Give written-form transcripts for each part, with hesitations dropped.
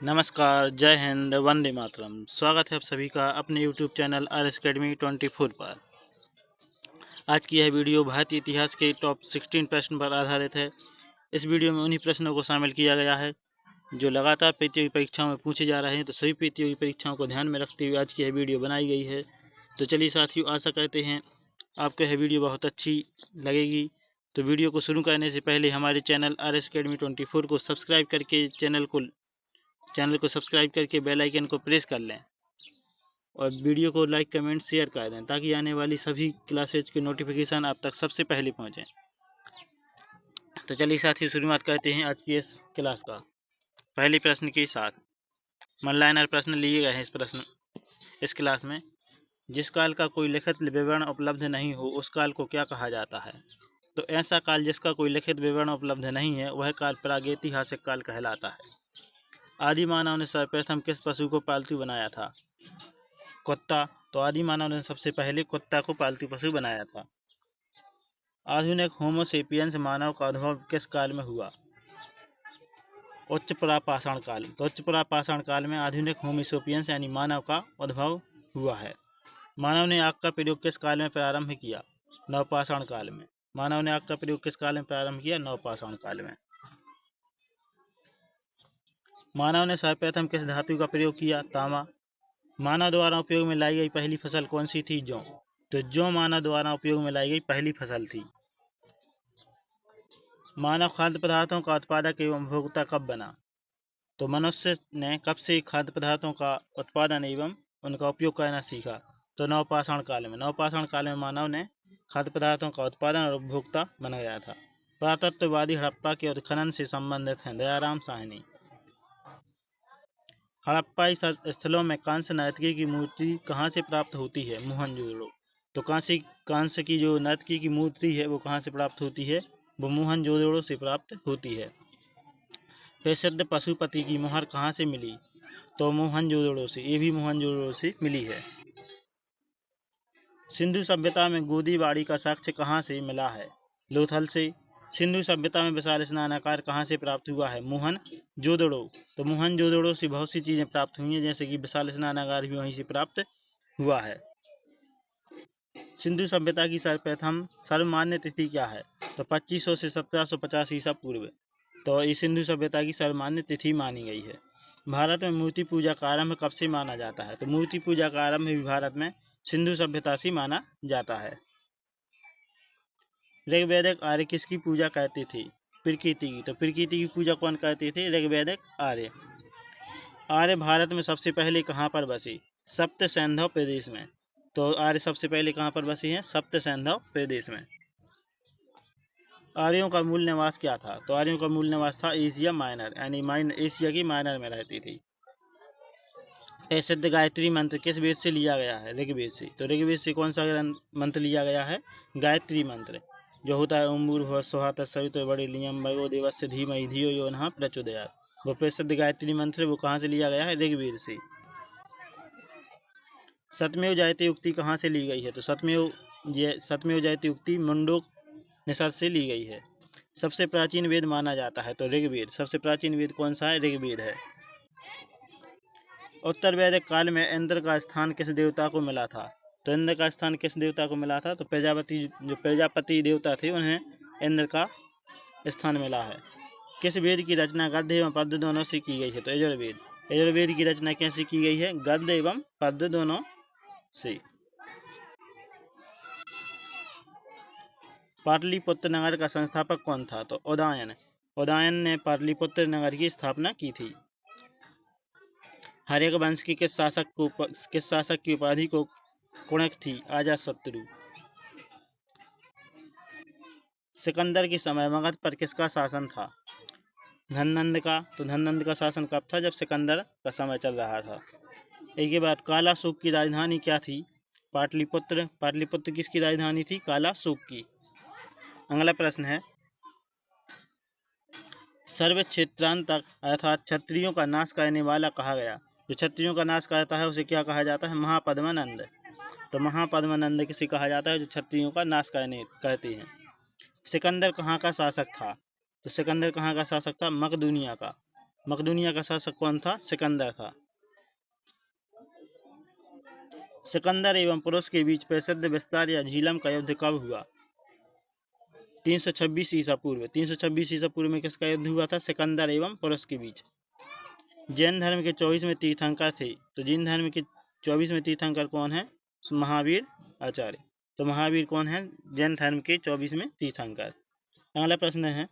नमस्कार, जय हिंद, वंदे मातरम। स्वागत है आप सभी का अपने YouTube चैनल RS Academy 24 पर। आज की यह वीडियो भारतीय इतिहास के टॉप 16 प्रश्न पर आधारित है। इस वीडियो में उन्हीं प्रश्नों को शामिल किया गया है जो लगातार प्रतियोगी परीक्षाओं में पूछे जा रहे हैं। तो सभी प्रतियोगी परीक्षाओं को ध्यान में रखते हुए आज की यह वीडियो बनाई गई है। तो चलिए साथियों, आशा करते हैं आपको यह वीडियो बहुत अच्छी लगेगी। तो वीडियो को शुरू करने से पहले हमारे चैनल RS Academy 24 को सब्सक्राइब करके चैनल को सब्सक्राइब करके बेल आइकन को प्रेस कर लें और वीडियो को लाइक, कमेंट, शेयर कर दें ताकि आने वाली सभी क्लासेज के नोटिफिकेशन आप तक सबसे पहले पहुंचें। तो चलिए साथियों, शुरुआत करते हैं आज की इस क्लास का पहले प्रश्न के साथ। मनलाइनर प्रश्न लिए गए हैं इस क्लास में। जिस काल का कोई लिखित विवरण उपलब्ध नहीं हो उस काल को क्या कहा जाता है? तो ऐसा काल जिसका कोई लिखित विवरण उपलब्ध नहीं है वह काल प्रागैतिहासिक काल कहलाता है। आदि मानव ने सर्वप्रथम किस पशु को पालतू बनाया था? कुत्ता। तो आदि मानव ने सबसे पहले कुत्ता को पालतू पशु बनाया था। आधुनिक होमो सेपियंस मानव का उद्भव किस काल में हुआ? उच्च प्रापाषाण काल। तो उच्च प्रापाषाण काल में आधुनिक होमो सेपियंस यानी मानव का उद्भव हुआ है। मानव ने आग का प्रयोग किस काल में प्रारंभ किया? नवपाषाण काल में। मानव ने आग का प्रयोग किस काल में प्रारंभ किया? नवपाषाण काल में। मानव ने सर्वप्रथम किस धातु का प्रयोग किया? तांबा। मानव द्वारा उपयोग में लाई गई पहली फसल कौन सी थी? जौ। तो जौ मानव द्वारा उपयोग में लाई गई पहली फसल थी। मानव खाद्य पदार्थों का उत्पादक एवं उपभोक्ता कब बना? तो मनुष्य ने कब से खाद्य पदार्थों का उत्पादन एवं उनका उपयोग करना सीखा? तो नवपाषाण काल में। नवपाषाण काल में मानव ने खाद्य पदार्थों का उत्पादन और उपभोक्ता बन गया था। पुरातत्ववादी हड़प्पा के उत्खनन से संबंधित हैं। दयाराम साहनी। हड़प्पाई स्थलों में कांस्य नर्तकी की मूर्ति कहाँ से प्राप्त होती है? मोहनजोदड़ो। तो कांस्य की जो नर्तकी की मूर्ति है वो कहाँ से प्राप्त होती है? वो मोहनजोदड़ो से प्राप्त होती है। प्रसिद्ध पशुपति की मुहर कहाँ से मिली? तो मोहनजोदड़ो से। ये भी मोहनजोदड़ो से मिली है। सिंधु सभ्यता में गोदी बाड़ी का साक्ष्य कहाँ से मिला है? लोथल से। सिंधु सभ्यता में विशाल स्नानागार कहाँ से प्राप्त हुआ है? मोहनजोदड़ो। तो मोहनजोदड़ो से बहुत सी चीजें प्राप्त हुई हैं, जैसे कि विशाल स्नानागार भी वहीं से प्राप्त हुआ है। सिंधु सभ्यता की सर्वप्रथम सर्वमान्य तिथि क्या है? तो 2500 से 1750 ईसा पूर्व। तो ये सिंधु सभ्यता की सर्वमान्य तिथि मानी गई है। भारत में मूर्ति पूजा का आरंभ कब से माना जाता है? तो मूर्ति पूजा का आरंभ भी भारत में सिंधु सभ्यता से माना जाता है। ऋग्वैदिक आर्य किसकी पूजा करते थे? प्रकृति की। तो प्रकृति की पूजा कौन करते थे? ऋग्वैदिक आर्य। आर्य भारत में सबसे पहले कहाँ पर बसे? सप्त सैंधव प्रदेश में। तो आर्य सबसे पहले कहाँ पर बसे हैं? सप्त सैंधव प्रदेश में। आर्यों का मूल निवास क्या था? तो आर्यों का मूल निवास था एशिया माइनर, यानी एशिया की माइनर में रहती थी। प्रसिद्ध गायत्री मंत्र किस वेद से लिया गया है? ऋग्वेद से। तो ऋग्वेद से कौन सा मंत्र लिया गया है? गायत्री मंत्र, जो होता है ओम भूर्भुवः स्वः तत्सवितुर्वरेण्यं भर्गो देवस्य धीमहि धियो यो नः प्रचोदयात्। वो प्रसिद्ध गायत्री मंत्र वो कहाँ से लिया गया है? ऋग्वेद से। सत्यमेव जयते उक्ति कहाँ से ली गई है? तो सत्यमेव जयते उक्ति मुंडोपनिषद से ली गई है। सबसे प्राचीन वेद माना जाता है तो ऋग्वेद। सबसे प्राचीन वेद कौन सा है? ऋग्वेद है। उत्तर वैदिक काल में इंद्र का स्थान किस देवता को मिला था? तो इंद्र का स्थान किस देवता को मिला था? तो प्रजापति देवता थे, उन्हें इंद्र का स्थान मिला है। किस वेद की रचना गद्य एवं पद्य दोनों से की गई है? तो यजुर्वेद। यजुर्वेद की रचना कैसे की गई है? गद्य एवं पद्य दोनों से। पाटलिपुत्र नगर का संस्थापक कौन था? तो उदयन। उदयन ने पाटलिपुत्र नगर की स्थापना की थी। हर्यक वंश की किस शासक की उपाधि को कुणक थी? अजातशत्रु। सिकंदर के समय मगध पर किसका शासन था? धननंद का। तो धननंद का शासन कब था? जब सिकंदर का समय चल रहा था। एक के बाद कालाशोक की राजधानी क्या थी? पाटलिपुत्र। पाटलिपुत्र किसकी राजधानी थी? कालाशोक की। अगला प्रश्न है, सर्व क्षेत्रांतक अर्थात क्षत्रियों का नाश करने वाला कहा गया। जो क्षत्रियों का नाश करता है उसे क्या कहा जाता है? महापद्मानंद। तो महापद्मानंद किसे कहा जाता है? जो क्षत्रियों का नाश करते हैं। सिकंदर कहाँ का शासक था? तो सिकंदर कहाँ का शासक था? मकदूनिया का। मकदूनिया का शासक कौन था? सिकंदर था। सिकंदर एवं पुरुष के बीच प्रसिद्ध विस्तार या झीलम का युद्ध कब हुआ? 326 ईसा पूर्व। 326 ईसा पूर्व में किसका युद्ध हुआ था? सिकंदर एवं पुरुष के बीच। जैन धर्म के 24वें तीर्थंकर थे, तो जैन धर्म के 24वें तीर्थंकर कौन है? महावीर आचार्य। तो महावीर कौन है? जैन धर्म के 24वें तीर्थंकर। अगला प्रश्न है,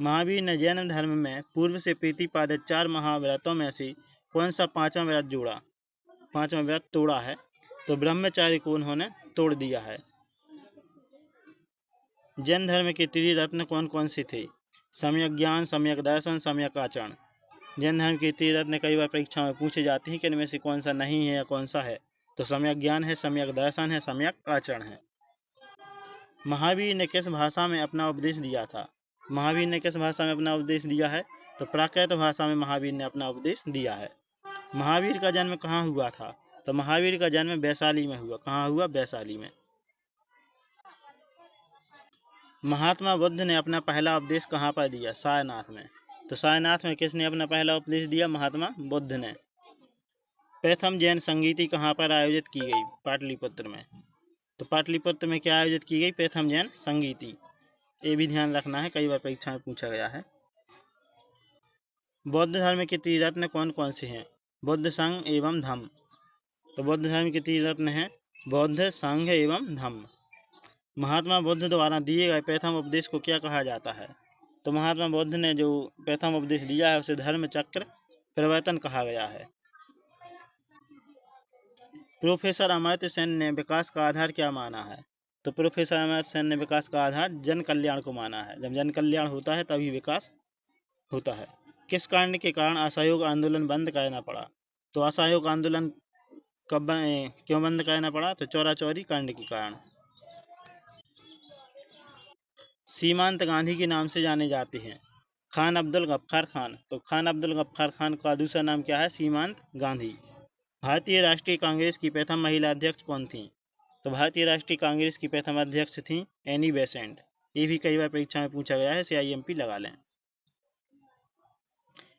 महावीर ने जैन धर्म में पूर्व से प्रतिपादित 4 महाव्रतों में से कौन सा 5वां व्रत जोड़ा? 5वां व्रत तोड़ा है। तो ब्रह्मचार्य को उन्होंने तोड़ दिया है। जैन धर्म के त्रिरत्न कौन कौन से थे? सम्यक ज्ञान, सम्यक दर्शन, सम्यक आचरण। जैन धर्म के त्रिरत्न कई बार परीक्षा में पूछे जाते हैं कि इनमें से कौन सा नहीं है या कौन सा है? तो सम्यक ज्ञान है, सम्यक दर्शन है, सम्यक आचरण है। महावीर ने किस भाषा में अपना उपदेश दिया था? महावीर ने किस भाषा में अपना उपदेश दिया है? तो प्राकृत भाषा में महावीर ने अपना उपदेश दिया है। महावीर का जन्म कहाँ हुआ था? तो महावीर का जन्म वैशाली में हुआ। कहाँ हुआ? वैशाली में। महात्मा बुद्ध ने अपना पहला उपदेश कहाँ पर दिया? सारनाथ में। तो सारनाथ में किसने अपना पहला उपदेश दिया? महात्मा बुद्ध ने। प्रथम जैन संगीति कहाँ पर आयोजित की गई? पाटलिपुत्र में। तो पाटलिपुत्र में क्या आयोजित की गई? प्रथम जैन संगीति। ये भी ध्यान रखना है, कई बार परीक्षा में पूछा गया है। बौद्ध धर्म के त्रिरत्न कौन कौन से हैं? बुद्ध, संघ एवं धम्म। तो बौद्ध धर्म के त्रिरत्न हैं बौद्ध, संघ एवं धम्म। महात्मा बुद्ध द्वारा दिए गए प्रथम उपदेश को क्या कहा जाता है? तो महात्मा बुद्ध ने जो प्रथम उपदेश दिया है उसे धर्म चक्र प्रवर्तन कहा गया है। प्रोफेसर अमर्त्य सेन ने विकास का आधार क्या माना है? तो प्रोफेसर अमर्त्य सेन ने विकास का आधार जन कल्याण को माना है। जब जन कल्याण होता है तभी विकास होता है। किस कांड के कारण असहयोग आंदोलन बंद करना पड़ा? तो असहयोग आंदोलन क्यों बंद करना पड़ा? तो चौरा-चौरी कांड के कारण। सीमांत गांधी के नाम से जाने जाते हैं? खान अब्दुल गफ्फार खान। तो खान अब्दुल गफ्फार खान का दूसरा नाम क्या है? सीमांत गांधी। भारतीय राष्ट्रीय कांग्रेस की प्रथम महिला अध्यक्ष कौन थी? तो भारतीय राष्ट्रीय कांग्रेस की प्रथम अध्यक्ष थी एनी बेसेंट। ये भी कई बार परीक्षा में पूछा गया है, CIMP लगा लें।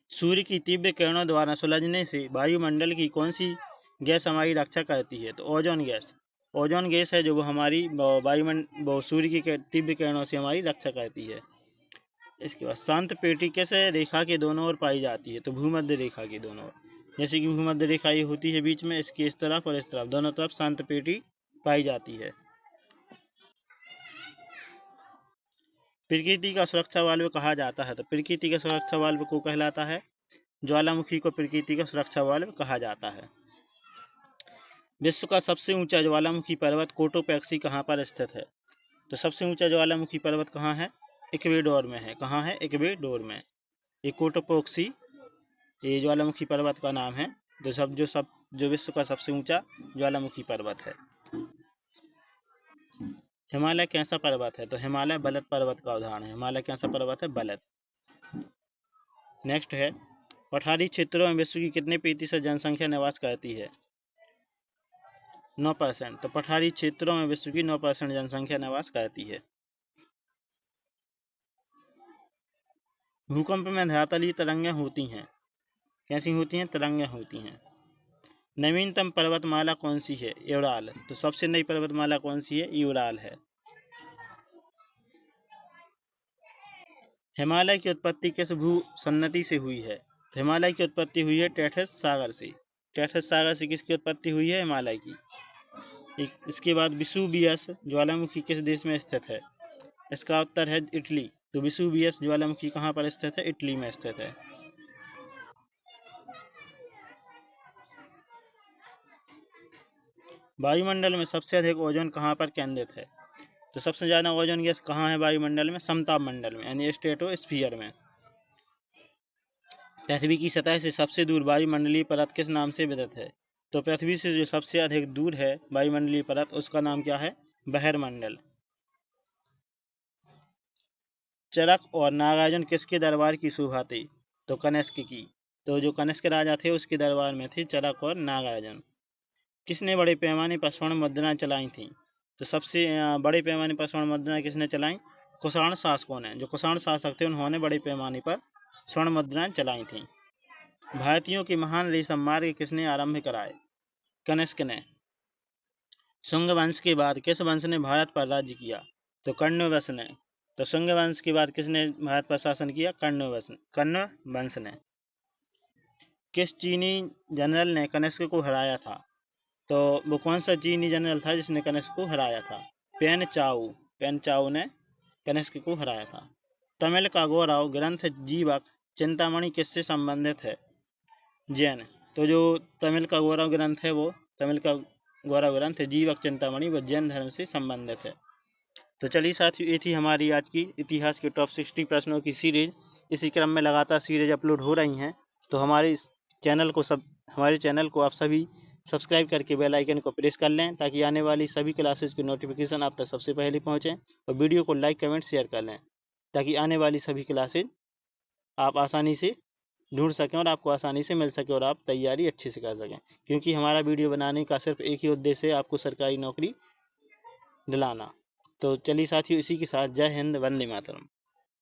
सूर्य की तीव्र किरणों द्वारा सुलझने से वायुमंडल की कौन सी गैस हमारी रक्षा करती है? तो ओजोन गैस। ओजोन गैस है जो हमारी वायुमंडल सूर्य की तीव्र किरणों से हमारी रक्षा करती है। इसके बाद शांत पेटी किस रेखा के दोनों ओर पाई जाती है? तो भूमध्य रेखा के दोनों ओर। जैसे कि भूमध्य रेखा ये होती है बीच में, इसकी इस तरफ और इस तरफ दोनों तरफ शांत पेटी पाई जाती है। प्रकृति का सुरक्षा वाल्व कहा जाता है? तो प्रकृति का सुरक्षा वाल्व को कहलाता है ज्वालामुखी को प्रकृति का सुरक्षा वाल्व कहा जाता है। विश्व का सबसे ऊंचा ज्वालामुखी पर्वत कोटोपैक्सी कहाँ पर स्थित है? तो सबसे ऊंचा ज्वालामुखी पर्वत कहाँ है? इक्वेडोर में है। कहाँ है? इक्वेडोर में। ये कोटोपैक्सी ये ज्वालामुखी पर्वत का नाम है, जो विश्व का सबसे ऊंचा ज्वालामुखी पर्वत है। हिमालय कैसा पर्वत है? तो हिमालय बलद पर्वत का उदाहरण है। हिमालय कैसा पर्वत है? बलद। नेक्स्ट है, पठारी क्षेत्रों में विश्व की कितने प्रतिशत जनसंख्या निवास करती है? 9%। तो पठारी क्षेत्रों में विश्व की 9% जनसंख्या निवास करती है। भूकंप में धरातलीय तरंगें होती हैं। कैसी होती हैं? तरंगें होती हैं। नवीनतम पर्वतमाला कौन सी है? यूराल। तो सबसे नई पर्वतमाला कौन सी है? यूराल है। हिमालय की उत्पत्ति किस भू सन्नति से हुई है? तो हिमालय की उत्पत्ति हुई है टेथिस सागर से। टेथिस सागर से किसकी उत्पत्ति हुई है? हिमालय की। इसके बाद वेसुवियस ज्वालामुखी किस देश में स्थित है? इसका उत्तर है इटली। तो वेसुवियस ज्वालामुखी कहाँ पर स्थित है? इटली में स्थित है। वायुमंडल में सबसे अधिक ओजोन कहाँ पर केंद्रित है? तो सबसे ज्यादा ओजोन गैस कहाँ है वायुमंडल में? समताप मंडल में, यानी स्ट्रेटोस्फीयर में। पृथ्वी की सतह से सबसे दूर वायुमंडलीय परत किस नाम से विदित है? तो पृथ्वी से जो सबसे अधिक दूर है वायुमंडलीय परत, उसका नाम क्या है? बहिर्मंडल। चरक और नागार्जुन किसके दरबार की शोभा थी? तो कनिष्क की। तो जो कनिष्क राजा थे उसके दरबार में थे चरक और नागार्जुन। किसने बड़े पैमाने पर स्वर्ण मुद्राएं चलाई थी? तो सबसे बड़े पैमाने पर स्वर्ण मुद्राएं किसने चलाई? कुषाण शासकों ने। जो कुषाण शासक थे उन्होंने बड़े पैमाने पर स्वर्ण मुद्राएं चलाई थीं। भारतीयों की महान रेशम मार्ग किसने आरंभ कराए? कनिष्क ने। शुंग वंश के बाद किस वंश ने भारत पर राज्य किया? तो कर्ण वंश ने। तो शुंग वंश के बाद किसने भारत पर शासन किया? कर्ण वंश ने। किस चीनी जनरल ने कनिष्क को हराया था? तो वो कौन सा चीनी जनरल था जिसने कनिष्क को हराया था? पेन चाओ ने कनिष्क को हराया था। तमिल का गौरव ग्रंथ जीवक चिंतामणि किससे संबंधित है? जैन। तो जो तमिल का गौरव ग्रंथ है वो जीवक चिंतामणि वो जैन धर्म से संबंधित है। तो चलिए साथियों, ये थी हमारी आज की इतिहास के टॉप 60 प्रश्नों की सीरीज। इसी क्रम में लगातार सीरीज अपलोड हो रही हैं, तो हमारे चैनल को आप सभी सब्सक्राइब करके बेल आइकन को प्रेस कर लें, ताकि आने वाली सभी क्लासेस की नोटिफिकेशन आप तक सबसे पहले पहुंचे। और वीडियो को लाइक कमेंट शेयर कर लें, ताकि आने वाली सभी क्लासेज आप आसानी से ढूंढ सकें और आपको आसानी से मिल सके और आप तैयारी अच्छे से कर सकें। क्योंकि हमारा वीडियो बनाने का सिर्फ एक ही उद्देश्य है, आपको सरकारी नौकरी दिलाना। तो चलिए साथियों, इसी के साथ जय हिंद, वंदे मातरम।